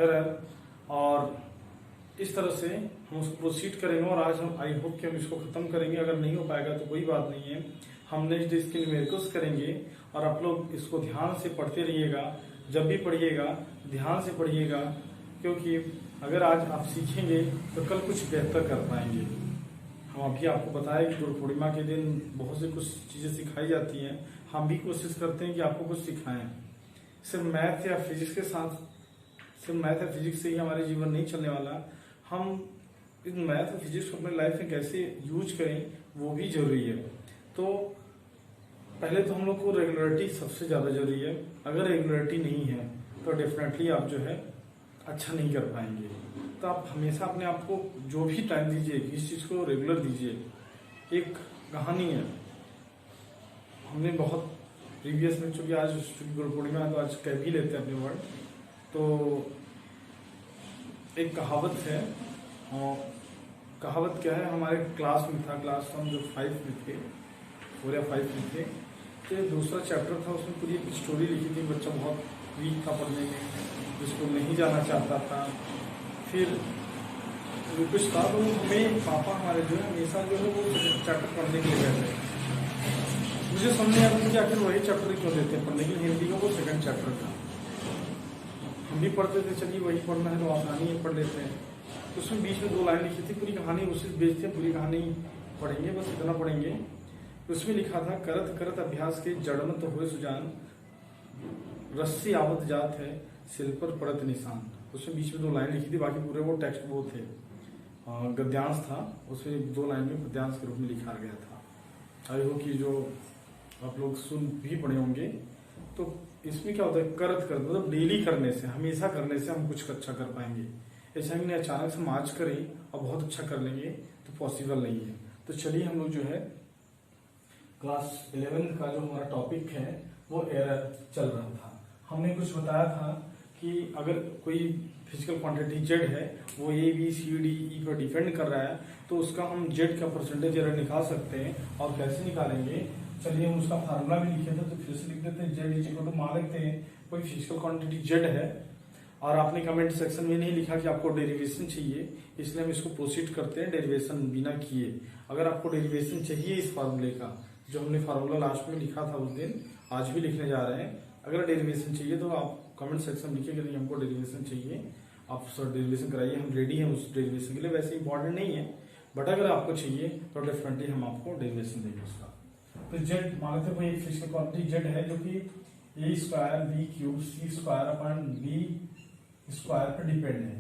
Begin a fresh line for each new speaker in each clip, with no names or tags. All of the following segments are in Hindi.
है और इस तरह से हम उसको प्रोसीड करेंगे और आज हम आई होप कि हम इसको खत्म करेंगे। अगर नहीं हो पाएगा तो कोई बात नहीं है, हम नेक्स्ट डे इसके न्यूमेरिकल्स करेंगे और आप लोग इसको ध्यान से पढ़ते रहिएगा। जब भी पढ़िएगा ध्यान से पढ़िएगा, क्योंकि अगर आज आप सीखेंगे तो कल कुछ बेहतर कर पाएंगे। हम अभी आपको बताएं कि गुरु पूर्णिमा के दिन बहुत सी कुछ चीजें सिखाई जाती हैं। हम भी कोशिश करते हैं कि आपको कुछ सिखाएं। सिर्फ मैथ या फिजिक्स के साथ, सिर्फ मैथ या फिजिक्स से ही हमारे जीवन नहीं चलने वाला। हम इन मैथ और फिजिक्स को अपने लाइफ में कैसे यूज करें वो भी जरूरी है। तो पहले तो हम लोग को रेगुलरिटी सबसे ज्यादा जरूरी है। अगर रेगुलरिटी नहीं है तो डेफिनेटली आप जो है अच्छा नहीं कर पाएंगे। तो आप हमेशा अपने आप को जो भी टाइम दीजिए इस चीज को रेगुलर दीजिए। एक कहानी है, हमने बहुत प्रीवियस में, चूंकि आज गुरु पूर्णिमा है तो आज कह भी लेते हैं अपने वर्ड। तो एक कहावत है, और कहावत क्या है, हमारे क्लास में था, क्लास हम जो 5 में थे, 4 या 5 में थे, तो दूसरा चैप्टर था, उसमें पूरी एक स्टोरी लिखी थी। बच्चा बहुत वीक था पढ़ने में, जिसको नहीं जाना चाहता था। फिर कुछ था तो हमें पापा हमारे जो है हमेशा जो है वो चैप्टर पढ़ने के लिए कहते हैं। मुझे समझ नहीं आता कि आखिर वही चैप्टर क्यों देते हैं पढ़ने के लिए। हिंदी का वो सेकंड चैप्टर था, हम भी पढ़ते थे, चलिए वही पढ़ना है तो आसानी है पढ़ लेते हैं। तो उसमें बीच में 2 लाइन लिखी थी, पूरी कहानी उसी बेचते हैं, पूरी कहानी पढ़ेंगे, बस इतना पढ़ेंगे। उसमें लिखा था, करत करत अभ्यास के जड़मत हुए सुजान, रस्सी आवत जात है सिल पर पड़त निशान। उसमें बीच में 2 लाइन लिखी थी, बाकी पूरे वो टेक्स्ट वो थे, गद्यांश था, उसमें 2 लाइन में गद्यांश के रूप में लिखा गया था। आई होप कि जो आप लोग सुन भी पढ़े होंगे। तो इसमें क्या होता है, करत करत मतलब डेली करने से, हमेशा करने से हम कुछ अच्छा कर पाएंगे। ऐसा ही नहीं अचानक से हम आज करें और बहुत अच्छा कर लेंगे तो पॉसिबल नहीं है। तो चलिए हम लोग जो है क्लास 11 का जो हमारा टॉपिक है वो एरर चल रहा था। हमने कुछ बताया था कि अगर कोई फिजिकल क्वांटिटी जेड है, वो ए बी सी डी ई पर डिपेंड कर रहा है, तो उसका हम जेड का परसेंटेज एरर निकाल सकते हैं। और कैसे निकालेंगे, चलिए हम उसका फार्मूला भी लिखे थे, तो फिर से लिख देते हैं। जेड इज इक्वल टू, मान लेते हैं कोई फिजिकल क्वांटिटी जेड है और आपने कमेंट सेक्शन में नहीं लिखा कि आपको डेरिवेशन चाहिए, इसलिए हम इसको प्रोसीड करते हैं डेरिवेशन बिना किए। अगर आपको डेरिवेशन चाहिए इस फार्मूले का, जो हमने फार्मूला लास्ट में लिखा था उस दिन, आज भी लिखने जा रहे हैं, अगर डेरिवेशन चाहिए तो आप कमेंट सेक्शन में लिखिए कि हमको डेरिवेशन चाहिए, आप सर डेरिवेशन कराइए, हम रेडी हैं उस डेरिवेशन के लिए। वैसे इंपॉर्टेंट नहीं है, बट अगर आपको चाहिए तो डेफिनेटली हम आपको डेरिवेशन देंगे उसका। तो जेड मानते कोई एक फिजिकल क्वांटिटी जेड है जो कि ए square B cube C square upon B square पर डिपेंड है।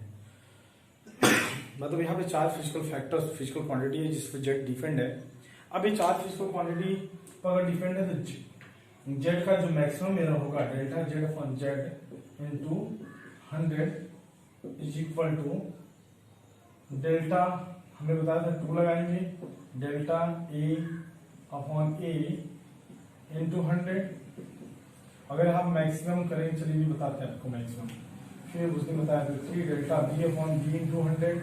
मतलब यहाँ पे 4 फिजिकल फैक्टर्स, फिजिकल क्वांटिटी है जिसपे जेड डिपेंड है। अब ये 4 फिजिकल क्वांटिटी पर अगर डिपेंड है तो जेड का जो मैक्सिमम एरर होगा, delta Z upon Z into 100 is equal to delta, हमें बताया था 2 लगाएंगे, delta A upon A into 100। अगर हम मैक्सिमम करेंगे, चलिए भी बताते हैं आपको मैक्सिमम। फिर उसने बताया था 3 delta B upon B into 100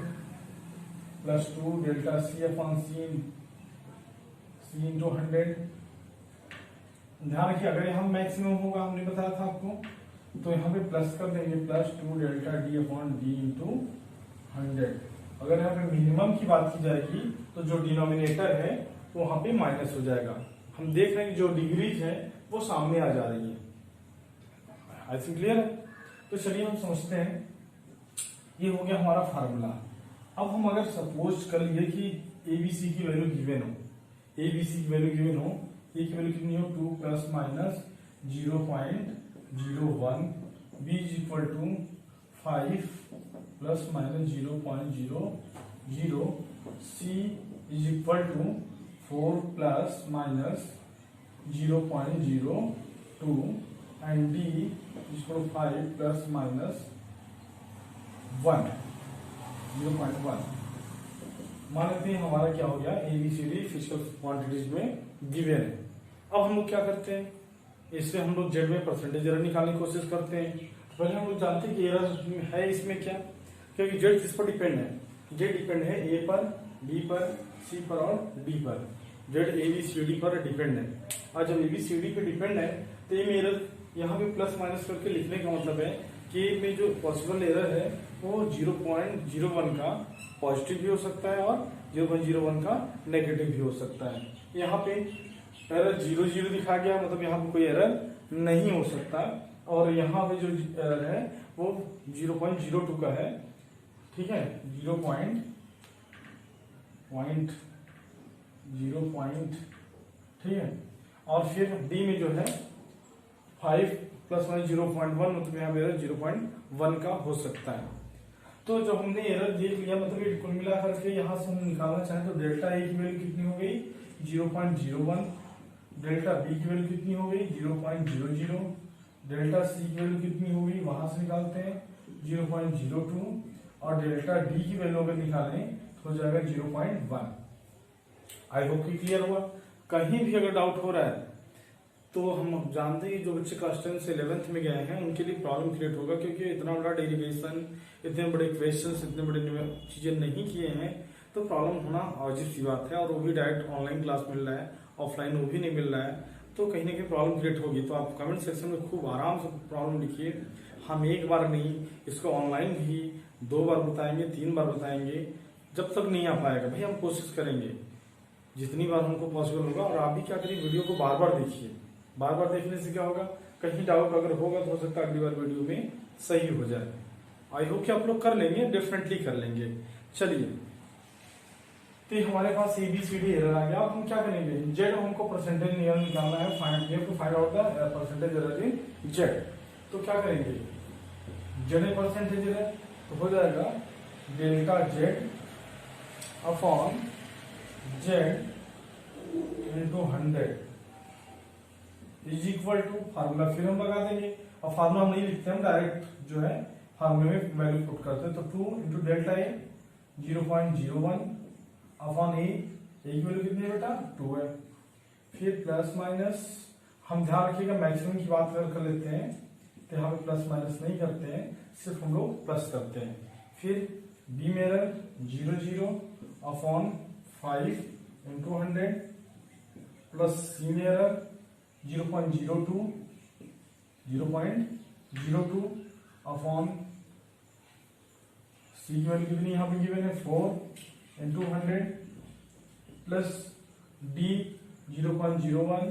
plus 2 delta C upon C into 100। ध्यान रखिए, अगर यहाँ मैक्सिमम होगा, हमने बताया था आपको, तो यहाँ पे प्लस कर देंगे, plus 2 delta D upon D into 100। अगर यहाँ पे मिनिमम की बात की जाएगी तो जो डिनोमिनेटर है वो वहां पे माइनस हो जाएगा। हम देख रहे हैं कि जो डिग्रीज है वो सामने आ जा रही है। आई थिंक क्लियर है। तो चलिए हम समझते हैं, ये हो गया हमारा फार्मूला। अब हम अगर सपोज कर लिए कि एबीसी की वैल्यू गिवन हो, एबीसी की वैल्यू गिवन हो, ए की वैल्यू कितनी हो 2 plus minus 0.01, B is equal to 5 plus minus 0.00, C is equal to 4 plus minus 0.02 and D is equal to 5 plus minus 0.1। मान लेते हैं हमारा क्या हो गया, एबीसीडी फिजिकल क्वांटिटीज में गिवन है। अब हम लोग क्या करते हैं, इससे हम लोग जेड में परसेंटेज एरर निकालने की कोशिश करते हैं। पहले हम लोग जानते हैं कि एरर है इसमें क्या, क्योंकि जेड किस पर डिपेंड है, जेड डिपेंड है ए पर, बी पर, सी पर और डी पर। Z A B C D पर डिपेंड है, और जब ए बी सी डी पे डिपेंड है तो ये एरर यहाँ पे प्लस माइनस करके लिखने का मतलब है के में जो पॉसिबल एरर है वो 0.01 का पॉजिटिव भी हो सकता है और 0.01 का नेगेटिव भी हो सकता है। यहाँ पे एरर 0 दिखा गया, मतलब यहाँ पे कोई एरर नहीं हो सकता, और यहाँ पे जो एरर है वो 0.02 का है, ठीक है, 0.0, ठीक है। और फिर डी में जो है 5 + -0.1, मतलब यहाँ पे एरर 0.1 का हो सकता है। तो जब हमने एरर देख लिया, मतलब ये कुल मिला करके यहाँ से हम निकालना चाहें तो डेल्टा ए की वैल्यू कितनी हो गई 0.01, डेल्टा बी की वैल्यू कितनी हो गई 0.00, डेल्टा सी की वैल्यू कितनी हो गई वहां से निकालते हैं 0.02, और डेल्टा डी की वैल्यू अगर निकालें तो हो जाएगा 0.1। आई होप कि क्लियर हुआ। कहीं भी अगर डाउट हो रहा है तो हम जानते हैं कि जो बच्चे क्लास 10 से 11th में गए हैं उनके लिए प्रॉब्लम क्रिएट होगा, क्योंकि इतना बड़ा डेरिवेशन, इतने बड़े क्वेश्चंस, इतने बड़े चीजें नहीं किए हैं, तो प्रॉब्लम होना वाजिब सी बात है। और वो भी डायरेक्ट ऑनलाइन क्लास मिल रहा है, ऑफलाइन वो भी नहीं मिल रहा है, तो कहीं ना कहीं प्रॉब्लम क्रिएट होगी। तो आप कमेंट सेक्शन में खूब आराम से प्रॉब्लम लिखिए। हम एक बार नहीं, इसको ऑनलाइन भी 2 बार बताएंगे, 3 बार बताएंगे, जब तक नहीं आ पाएगा भाई हम कोशिश करेंगे जितनी बार हमको पॉसिबल होगा। और आप भी क्या करिए, वीडियो को बार बार देखिए। बार बार देखने से क्या होगा, कहीं डाउट अगर होगा तो हो सकता है अगली बार वीडियो में सही हो जाए। आई होप कि आप लोग कर लेंगे, डेफिनेटली कर लेंगे। चलिए, तो हमारे पास ABCD एरर आ गया। अब हम क्या करेंगे, जेड हमको परसेंटेज निकालना है, find out the percentage error in Z. तो क्या करेंगे, जेड परसेंटेज एरर तो हो जाएगा delta Z upon Z into 100 is equal to formula. फिर हम लगा देंगे, और फार्मूला हम नहीं लिखते, हम डायरेक्ट जो है फार्मूले में वैल्यू पुट करते हैं। तो 2 इंटू डेल्टा ए 0.01 अपॉन ए की वैल्यू कितनी है बेटा 2 है। फिर प्लस माइनस, हम ध्यान रखिएगा मैक्सिमम की बात कर लेते हैं, तो यहाँ पे प्लस माइनस नहीं करते हैं, सिर्फ हम लोग प्लस करते हैं। फिर बी में एरर 0 अपॉन 5 इंटू 100 प्लस सी में एरर 0.02 अपॉन सी की वैल्यू कितनी यहाँ पे गिवन है 4 into 100 plus D 0.01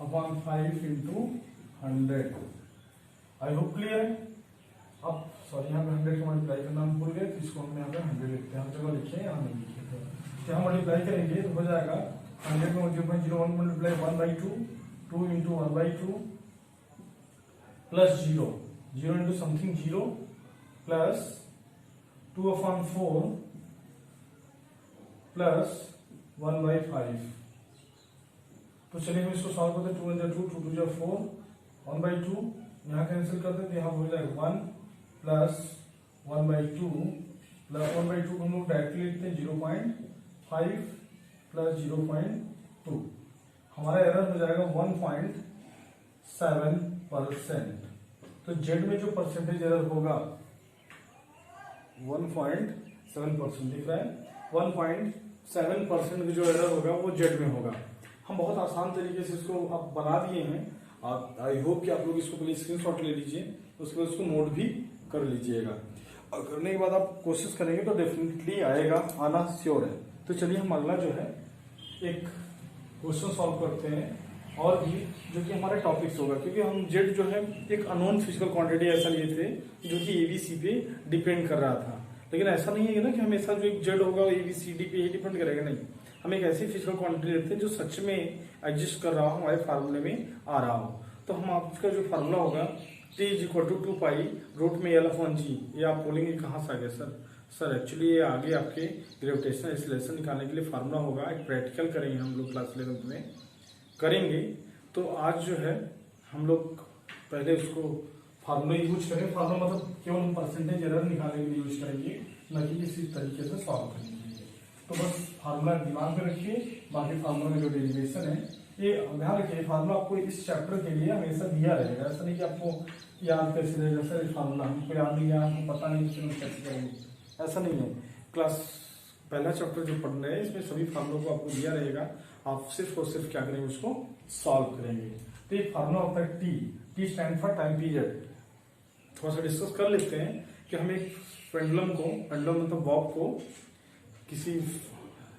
upon 5 into 100। I hope clear है। अब सॉरी, यहाँ पे 100 का मल्टीप्लाई करना हम भूल गए, तो इसको हम यहाँ पे 100 लिखते हैं, हर जगह लिखे यहाँ नहीं लिखे। तो यहाँ मल्टीप्लाई करेंगे तो हो जाएगा 100 में 0.01 multiply 1/2, 2 into 1/2 plus 0 into something 0 plus 2/4 plus 1/5। तो चलिए हम इसको सॉल्व करते हैं। 2 × 2 2 × 4 1/2 यहाँ कैंसिल करते हैं, यहाँ हो जाएगा 1 प्लस 1/2 प्लस 1/2 हम लोग डायरेक्टली लिखते हैं 0.5 प्लस 0.2। हमारा एरर हो जाएगा 1.7%। तो जेड में जो परसेंटेज एरर होगा 1.7% दिख रहा है, 1.7% जो एरर होगा वो जेड में होगा। हम बहुत आसान तरीके से इसको अब बना दिए हैं। आई होप कि आप लोग इसको पहले स्क्रीनशॉट ले लीजिए, उसके बाद इसको नोट भी कर लीजिएगा। और करने के बाद आप कोशिश करेंगे तो डेफिनेटली आएगा, आना श्योर है। तो चलिए हम अगला जो है एक क्वेश्चन सॉल्व करते हैं, और भी जो कि हमारे टॉपिक्स होगा, क्योंकि हम जेड जो है एक अननोन फिजिकल क्वांटिटी ऐसा लिए थे जो कि एबीसी पे डिपेंड कर रहा था। लेकिन ऐसा नहीं है ना कि हमेशा जो एक जेड होगा एबीसीडी पे ही डिपेंड करेगा, नहीं। हम एक ऐसी फिजिकल क्वांटिटी लेते हैं जो सच में एग्जिस्ट कर रहा हो, हमारे फार्मूले में आ रहा हो। तो हम आपका जो फार्मूला होगा T = 2 पाई रूट में L/G। ये आप बोलेंगे कहाँ से आ गया सर एक्चुअली ये आगे आपके ग्रेविटेशनल एक्सीलरेशन निकालने के लिए फार्मूला होगा। एक प्रैक्टिकल करेंगे हम लोग क्लास 11th में करेंगे। तो आज जो है हम लोग पहले उसको फार्मूला यूज करें। फार्मूला मतलब केवल हम परसेंटेज एरर निकालने के लिए यूज करेंगे, न कि किसी तरीके से सॉल्व करने के लिए। तो बस फार्मूला दिमाग में रखिए, बाकी फार्मूला में जो डेरिवेशन है ये ध्यान रखिए। फार्मूला आपको इस चैप्टर के लिए हमेशा दिया रहेगा, ऐसा नहीं कि आपको याद कैसे रहेगा सर फार्मूला हमको याद नहीं है, हमको पता नहीं कि कैसे करेंगे, ऐसा नहीं है। क्लास पहला चैप्टर जो पढ़ रहे हैं इसमें सभी फार्मूलों को आपको दिया रहेगा, आप सिर्फ और सिर्फ क्या करेंगे उसको सॉल्व करेंगे। तो ये फार्मूला होता है T stand for time period. थोड़ा सा डिस्कस कर लेते हैं कि हम एक पेंडुलम मतलब बॉब को किसी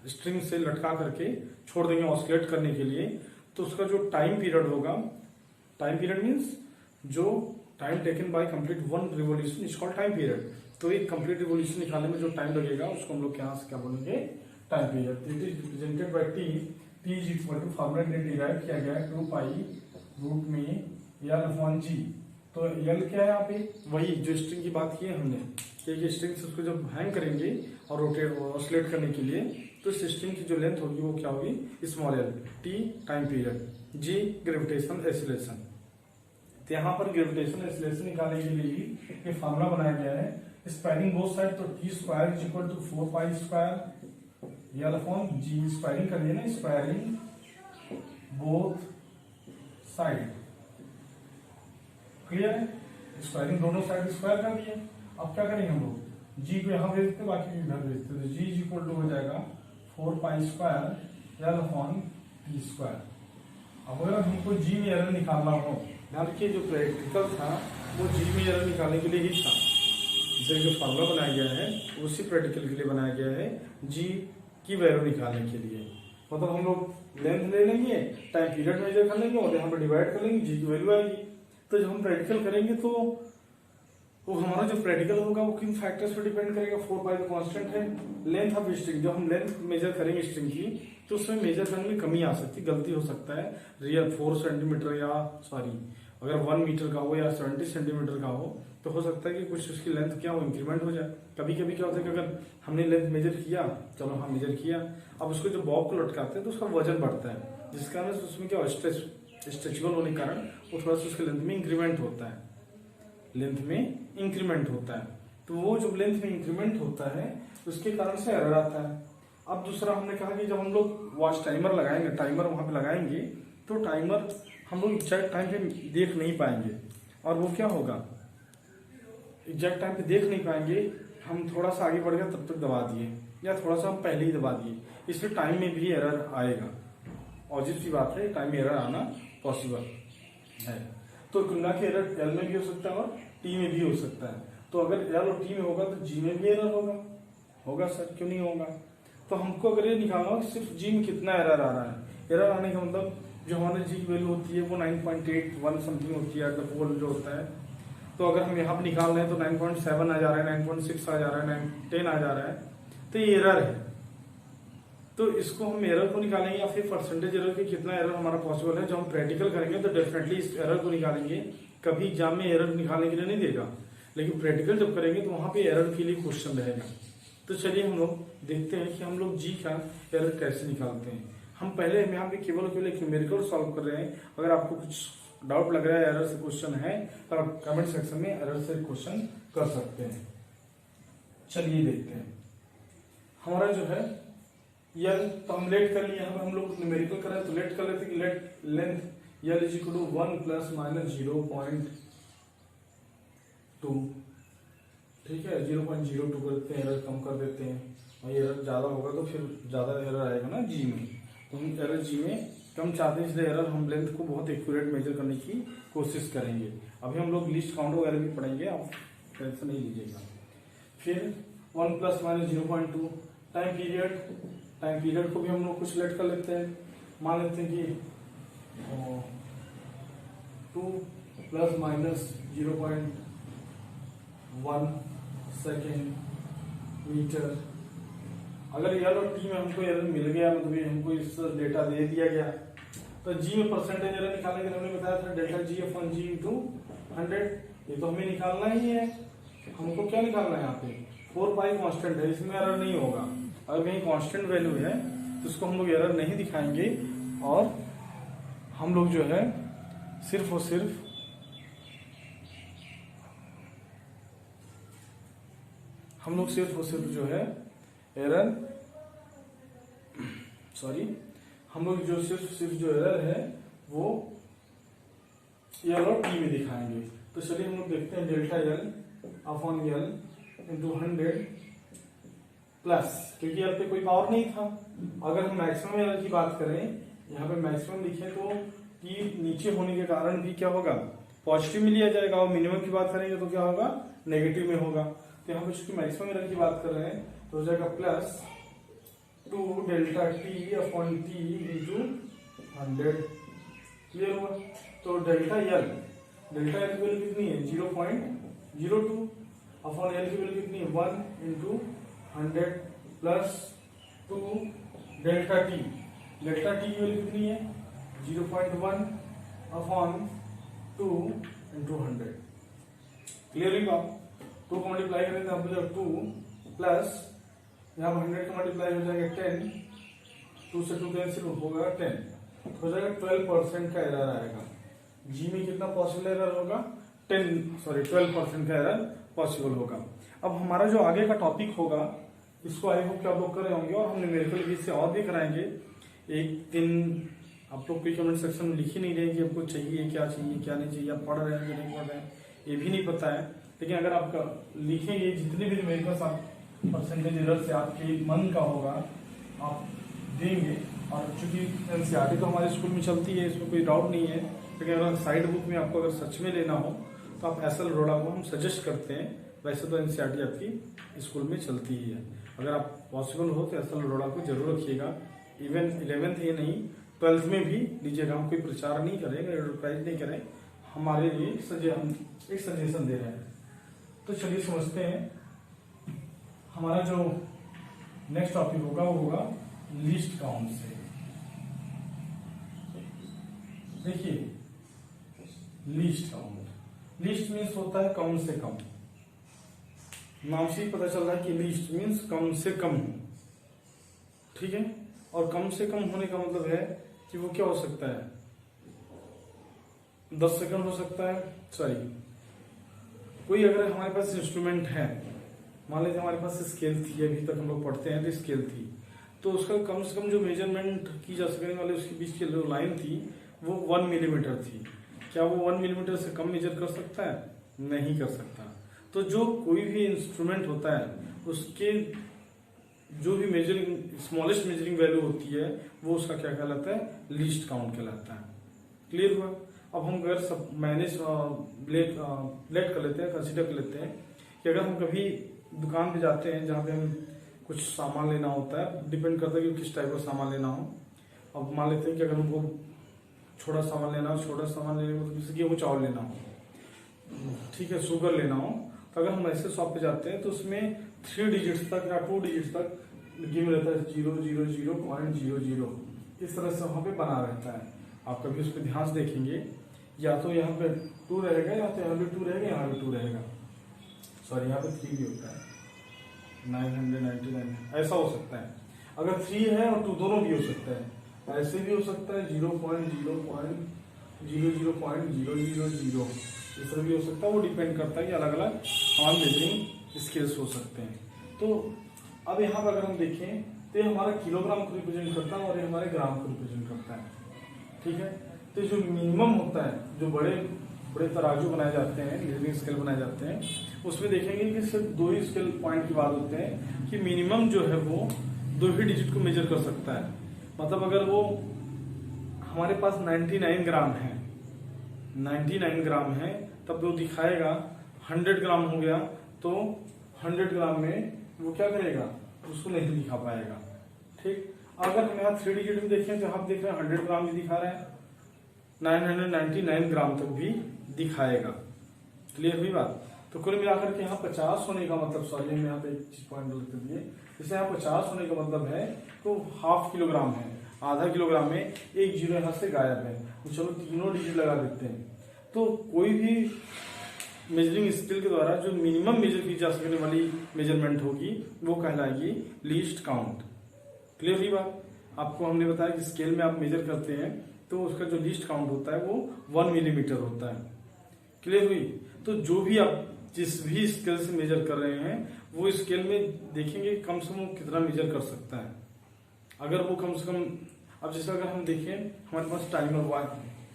स्ट्रिंग से लटका करके छोड़ देंगे ऑसिलेट करने के लिए, तो उसका जो टाइम पीरियड होगा, टाइम पीरियड मीन्स जो time taken by complete one revolution is called time period. तो एक कंप्लीट रिवोल्यूशन निकालने में जो टाइम लगेगा उसको हम लोग यहाँ से क्या बोलेंगे, time period. It is represented by T is equal to formula derive किया गया है 2 पाई रूट में एल अपॉन जी। तो एल क्या है यहाँ पे, वही जो स्ट्रिंग की बात की है हमने, एक स्ट्रिंग से उसको जब हैंग करेंगे और रोटेट ऑसिलेट करने के लिए, तो इस स्ट्रिंग की जो लेंथ होगी वो क्या होगी, small L, T time period, G gravitational acceleration. तो यहाँ पर ग्रेविटेशनल एक्सीलरेशन निकालने के लिए ये फार्मूला बनाया गया है, स्क्वायरिंग बोथ साइड, तो T square is equal to 4 pi square L upon G, squaring करिए ना, स्क्वायरिंग बोथ साइड, क्लियर है, स्क्वायरिंग दोनों साइड स्क्वायर कर दिए। अब क्या करेंगे हम लोग, जी को यहाँ भेजते बाकी भी इधर भेजते, तो जी इज इक्वल टू हो जाएगा 4 pi square L upon T square. अब अगर हमको जी में एरर निकालना हो, ध्यान रखिए जो प्रैक्टिकल था वो जी में एरर निकालने के लिए ही था, जिसे जो फार्मूला बनाया गया है उसी प्रैक्टिकल के लिए बनाया गया है, जी की वैल्यू निकालने के लिए। मतलब हम लोग लेंथ ले लेंगे, टाइम पीरियड मेजर कर लेंगे और यहाँ पर डिवाइड कर लेंगे, जी की वैल्यू आएगी। तो जब हम प्रैक्टिकल करेंगे तो वो हमारा जो प्रैक्टिकल होगा वो किन फैक्टर्स पर डिपेंड करेगा, 4 पाई कांस्टेंट है, लेंथ ऑफ स्ट्रिंग, जब हम लेंथ मेजर करेंगे स्ट्रिंग की तो उसमें मेजर करने में कमी आ सकती है, गलती हो सकता है, रियल 4 सेंटीमीटर या सॉरी अगर 1 मीटर का हो या 70 सेंटीमीटर का हो तो हो सकता है कि कुछ उसकी लेंथ क्या हो इंक्रीमेंट हो जाए। कभी कभी क्या होता है कि अगर हमने लेंथ मेजर किया, चलो हाँ मेजर किया, अब उसको जो बॉब को लटकाते हैं तो उसका वजन बढ़ता है, जिस कारण से उसमें क्या स्ट्रेचेबल होने के कारण वो थोड़ा सा उसके लेंथ में इंक्रीमेंट होता है, लेंथ में इंक्रीमेंट होता है। तो वो जो लेंथ में इंक्रीमेंट होता है उसके कारण से एरर आता है। अब दूसरा हमने कहा कि जब हम लोग वॉच टाइमर लगाएंगे, टाइमर वहां पे लगाएंगे तो टाइमर हम लोग एग्जैक्ट टाइम पे देख नहीं पाएंगे, और वो क्या होगा, एग्जैक्ट टाइम पे देख नहीं पाएंगे, हम थोड़ा सा आगे बढ़ गया तब तक दबा दिए या थोड़ा सा हम पहले ही दबा दिए, इसलिए टाइम में भी एरर आएगा, ऑब्वियस सी बात है, टाइम में एरर आना पॉसिबल है। तो तुलना के एरर एल में भी हो सकता है और टी में भी हो सकता है। तो अगर एल और टी में होगा तो जी में भी एरर होगा सर, क्यों नहीं होगा। तो हमको अगर ये निकालना हो सिर्फ जी में कितना एरर आ रहा है, एरर आने का मतलब जो हमारे जी की वैल्यू होती है वो 9.81 समथिंग होती है, पोल जो होता है। तो अगर हम यहाँ पे निकाल रहे हैं तो 9.7 आ जा रहा है, 9.6 आ जा रहा है, 10 आ जा रहा है, तो ये एरर है। तो इसको हम एरर को निकालेंगे या फिर परसेंटेज एरर की कितना एरर हमारा पॉसिबल है, जो हम प्रैक्टिकल करेंगे तो डेफिनेटली इस एरर को निकालेंगे। कभी एग्जाम में एरर निकालने के लिए नहीं देगा, लेकिन प्रैक्टिकल जब करेंगे तो वहां पे एरर के लिए क्वेश्चन रहेगा। तो चलिए हम लोग देखते हैं कि हम लोग जी का एरर कैसे निकालते हैं। हम पहले यहाँ पे केवल एक न्यूमेरिकल सॉल्व कर रहे हैं। अगर आपको कुछ डाउट लग रहा है, एरर से क्वेश्चन है, तो आप कमेंट सेक्शन में एरर से क्वेश्चन कर सकते हैं। चलिए देखते हैं हमारा जो है यल, तो हम लेट कर लिए, यहाँ पे हम लोग न्यूमेरिकल कर रहे हैं तो लेट कर लेते हैं कि let length L is equal to 1 plus minus 0.2, ठीक है, 0.02 कर देते हैं, एरर कम कर देते हैं, और एरर ज्यादा होगा तो फिर ज्यादा एरर आएगा ना जी में, तो हम एरर जी में कम चाहते हैं, इसलिए एरर हम लेंथ को बहुत एक्यूरेट मेजर करने की कोशिश करेंगे। अभी हम लोग लिस्ट काउंट वगैरह भी पढ़ेंगे, आप टेंशन नहीं लीजिएगा। फिर 1 प्लस माइनस 0.2 टाइम पीरियड को भी हम लोग कुछ लेट कर लेते हैं, मान लेते हैं कि 2 प्लस माइनस 0.1 सेकेंड मीटर। अगर एल और टी में हमको एरर मिल गया, मतलब ये हमको इस डेटा दे दिया गया, तो जी में परसेंटेज एरर निकालने के लिए हमने बताया था डेल्टा जी अपॉन जी इंटू 100, ये तो हमें निकालना ही है। हमको क्या निकालना है, यहाँ पे 4 पाई कांस्टेंट है, इसमें एरर नहीं होगा। अगर कहीं कांस्टेंट वैल्यू है तो उसको हम लोग एरर नहीं दिखाएंगे, और हम लोग जो है सिर्फ और सिर्फ जो है एरर, हम लोग जो सिर्फ जो एरर है वो एल और टी में दिखाएंगे। तो चलिए हम लोग देखते हैं delta L upon L into 100 plus, क्योंकि एल पे कोई पावर नहीं था। अगर हम मैक्सिमम एरर की बात करें, यहाँ पे मैक्सिमम लिखे तो टी नीचे होने के कारण भी क्या होगा, पॉजिटिव में लिया जाएगा, और मिनिमम की बात करेंगे तो क्या होगा, नेगेटिव में होगा। तो यहाँ पे चूंकि मैक्सिमम एरर की बात कर रहे हैं तो हो जाएगा plus 2 delta T upon T into 100। Clear हुआ। तो डेल्टा एल की वैल्यू कितनी है 0.02 अपॉन एल की वैल्यू कितनी है 1 इंटू 100 प्लस 2 डेल्टा टी की वैल्यू कितनी है 0.1 अपॉन 2 इंटू 100। क्लियर हुई बात। 2 को मल्टीप्लाई करें तो यहाँ पर 2 प्लस यहाँ पर 100 का मल्टीप्लाई हो जाएगा 10, 2 से 2 कैंसिल होगा 10, हो जाएगा 12% का एरर आएगा। जी में कितना पॉसिबल एरर होगा 12% का एरर पॉसिबल होगा। अब हमारा जो आगे का टॉपिक होगा इसको आई होप कि आप लोग कर रहे होंगे, और हम न्यूमेरिकल बेस से और भी कराएंगे। एक दिन आप लोग कोई कमेंट सेक्शन में लिख ही नहीं रहे कि आपको चाहिए क्या नहीं चाहिए, आप पढ़ रहे हैं कि नहीं पढ़ रहे हैं ये भी नहीं पता है। लेकिन अगर आप लिखेंगे जितने भी न्यूमेरिकल्स आप परसेंटेज एरर से आपके मन का होगा आप देंगे। और चूंकि एनसीईआरटी तो हमारे स्कूल में चलती है, इसमें कोई डाउट नहीं है, लेकिन अगर साइड बुक में आपको अगर सच में लेना हो तो आप एसएल रोड़ा को हम सजेस्ट करते हैं। वैसे तो एनसीईआरटी आपकी स्कूल में चलती ही है। अगर आप पॉसिबल हो तो एसएल रोड़ा को जरूर रखिएगा। इवन 11th ही नहीं 12th में भी लीजिएगा। हम कोई प्रचार नहीं करेंगे, एडवर्टाइज नहीं करें, हमारे लिए हम एक सजेशन दे रहे हैं। तो चलिए समझते हैं। हमारा जो नेक्स्ट टॉपिक होगा वो होगा लीस्ट काउंट से। देखिए लीस्ट काउंट, लीस्ट मीन्स होता है कम से कम। नाम से ही पता चल रहा है कि लीस्ट मीन्स कम से कम, ठीक है। और कम से कम होने का मतलब है कि वो क्या हो सकता है 10 सेकंड हो सकता है। सॉरी, कोई अगर हमारे पास इंस्ट्रूमेंट है, मान लीजिए हमारे पास स्केल थी, अभी तक हम लोग पढ़ते हैं तो स्केल थी, तो उसका कम से कम जो मेजरमेंट की जा सकने वाले उसके बीच की जो लाइन थी वो 1 मिलीमीटर थी। क्या वो 1 मिलीमीटर से कम मेजर कर सकता है? नहीं कर सकता। तो जो कोई भी इंस्ट्रूमेंट होता है उसके जो भी मेजरिंग स्मॉलेस्ट मेजरिंग वैल्यू होती है वो उसका क्या कहलाता है, लीस्ट काउंट कहलाता है। क्लियर हुआ। अब हम अगर सब मैनेज लेट कर लेते हैं, कंसिडर कर लेते हैं कि अगर हम कभी दुकान पे जाते हैं जहाँ पे हम कुछ सामान लेना होता है, डिपेंड करता है कि किस टाइप का सामान लेना हो। अब मान लेते हैं कि अगर हमको छोटा सामान लेना हो, छोटा सामान लेने को जैसे गेहूँ चावल लेना हो, ठीक है, शुगर लेना हो, तो अगर हम ऐसे शॉप पे जाते हैं तो उसमें 3 डिजिट्स तक या 2 डिजिट्स तक गिव रहता है 000.00। इस तरह से वहां पे बना रहता है। आप कभी उस पर ध्यान से देखेंगे, या तो यहाँ पे 2 रहेगा, या तो यहाँ पे 2 रहेगा, यहाँ पे 2 रहेगा, सॉरी यहाँ पे 3 भी होता है 999, ऐसा हो सकता है। अगर 3 है और 2 दोनों भी हो सकता है, ऐसे भी हो सकता है 0.00.000, इस तरह भी हो सकता है। वो डिपेंड करता है कि अलग अलग हमारे मेजरिंग स्केल्स हो सकते हैं। तो अब यहाँ पर अगर हम देखें तो ये हमारा किलोग्राम को रिप्रेजेंट करता है और ये हमारे ग्राम को रिप्रेजेंट करता है, ठीक है। तो जो मिनिमम होता है, जो बड़े बड़े तराजू बनाए जाते हैं, मेजरिंग स्केल बनाए जाते हैं, उसमें देखेंगे कि सिर्फ 2 ही स्केल पॉइंट की बात होते हैं कि मिनिमम जो है वो 2 ही डिजिट को मेजर कर सकता है। मतलब अगर वो हमारे पास 99 ग्राम है, 99 ग्राम है, तब वो दिखाएगा 100 ग्राम हो गया, तो 100 ग्राम में वो क्या करेगा, उसको नहीं दिखा पाएगा, ठीक। अगर हम यहाँ 3 डिजिट में देखें तो आप देख रहे हैं 100 ग्राम भी दिखा रहे हैं, 999 ग्राम तक भी दिखाएगा। क्लियर हुई बात। तो कुल मिलाकर के यहाँ 50 होने का मतलब, सॉरी हम यहाँ पे एक चीज पॉइंट लिख दिए, जैसे यहाँ 50 होने का मतलब है तो ½ किलोग्राम है, आधा किलोग्राम में एक जीरो यहाँ से गायब है, तो चलो तीनों डिजिट लगा देते हैं। तो कोई भी मेजरिंग स्केल के द्वारा जो मिनिमम मेजर की जा सकने वाली मेजरमेंट होगी वो कहलाएगी लीस्ट काउंट। क्लियर हुई बात। आपको हमने बताया कि स्केल में आप मेजर करते हैं तो उसका जो लीस्ट काउंट होता है वो 1 मिलीमीटर होता है। क्लियर हुई। तो जो भी आप जिस भी स्केल से मेजर कर रहे हैं वो स्केल में देखेंगे कम से कम कितना मेजर कर सकता है। अगर वो कम से कम, अब जैसे अगर हम देखें हमारे पास टाइमर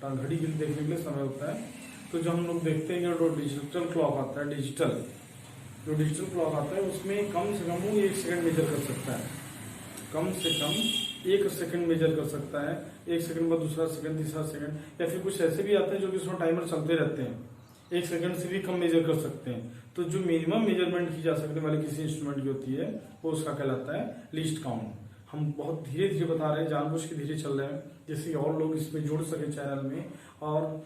घड़ी के देखने के लिए समय होता है, तो जो हम लोग देखते हैं जो डिजिटल क्लॉक आता है, जो डिजिटल क्लॉक आता है उसमें कम से कम वो 1 सेकंड मेजर कर सकता है, कम से कम 1 सेकंड मेजर कर सकता है। 1 सेकंड बाद दूसरा सेकंड, तीसरा सेकंड, या फिर कुछ ऐसे भी आते हैं जो कि उसमें टाइमर चलते रहते हैं, 1 सेकंड से भी कम मेजर कर सकते हैं। तो जो मिनिमम मेजरमेंट की जा सकने वाली किसी इंस्ट्रूमेंट की होती है वो उसका कहलाता है लीस्ट काउंट। हम बहुत धीरे धीरे बता रहे हैं, जानबूझ के धीरे चल रहे हैं, जिससे कि और लोग इसमें जुड़ सके चैनल में, और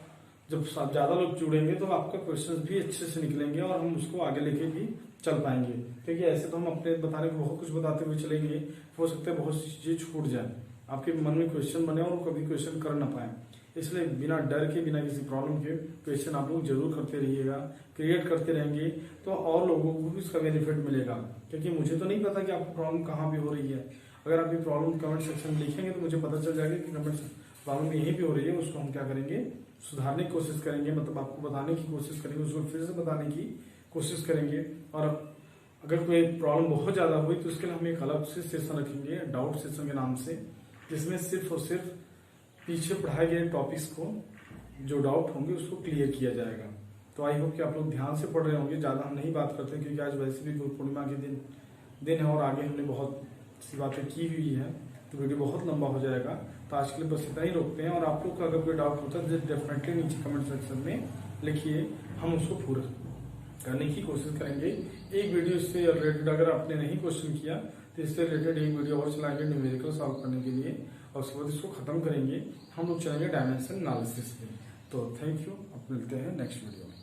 जब ज्यादा लोग जुड़ेंगे तो आपका क्वेश्चंस भी अच्छे से निकलेंगे और हम उसको आगे लेके भी चल पाएंगे। क्योंकि ऐसे तो हम अपने बताने को बहुत कुछ बताते हुए चलेंगे, हो सकता है बहुत सी चीजें छूट जाए, आपके मन में क्वेश्चन बने और कभी क्वेश्चन कर ना पाए। इसलिए बिना डर के, बिना किसी प्रॉब्लम के क्वेश्चन आप लोग जरूर करते रहिएगा, क्रिएट करते रहेंगे तो और लोगों को भी इसका बेनिफिट मिलेगा। क्योंकि मुझे तो नहीं पता कि आपको प्रॉब्लम कहाँ भी हो रही है। अगर आप ये प्रॉब्लम कमेंट सेक्शन में लिखेंगे तो मुझे पता चल जाएगा कि कमेंट प्रॉब्लम यहीं भी हो रही है। उसको हम क्या करेंगे, सुधारने की कोशिश करेंगे, मतलब आपको बताने की कोशिश करेंगे, उसको फिर से बताने की कोशिश करेंगे। और अगर कोई प्रॉब्लम बहुत ज्यादा हुई तो उसके लिए हम एक अलग से सेशन रखेंगे, डाउट सेशन के नाम से, जिसमें सिर्फ और सिर्फ पीछे पढ़ाए गए टॉपिक्स को, जो डाउट होंगे उसको क्लियर किया जाएगा। तो आई होप कि आप लोग ध्यान से पढ़ रहे होंगे। ज्यादा हम नहीं बात करते क्योंकि आज वैसे भी गुरु पूर्णिमा के दिन है और आगे हमने बहुत सी बातें की हुई है, तो वीडियो बहुत लंबा हो जाएगा। तो आज के लिए बस इतना ही रोकते हैं। और आप लोग का अगर कोई डाउट होता है तो डेफिनेटली नीचे कमेंट सेक्शन में लिखिए, हम उसको पूरा करने की कोशिश करेंगे। एक वीडियो इससे रिलेटेड अगर आपने नहीं क्वेश्चन किया तो इससे रिलेटेड एक वीडियो और चलाएंगे न्यूमेरिकल सॉल्व करने के लिए, और उसके बाद इसको खत्म करेंगे। हम लोग चलेंगे डायमेंशन एनालिसिस पे। तो थैंक यू, अब मिलते हैं नेक्स्ट वीडियो में।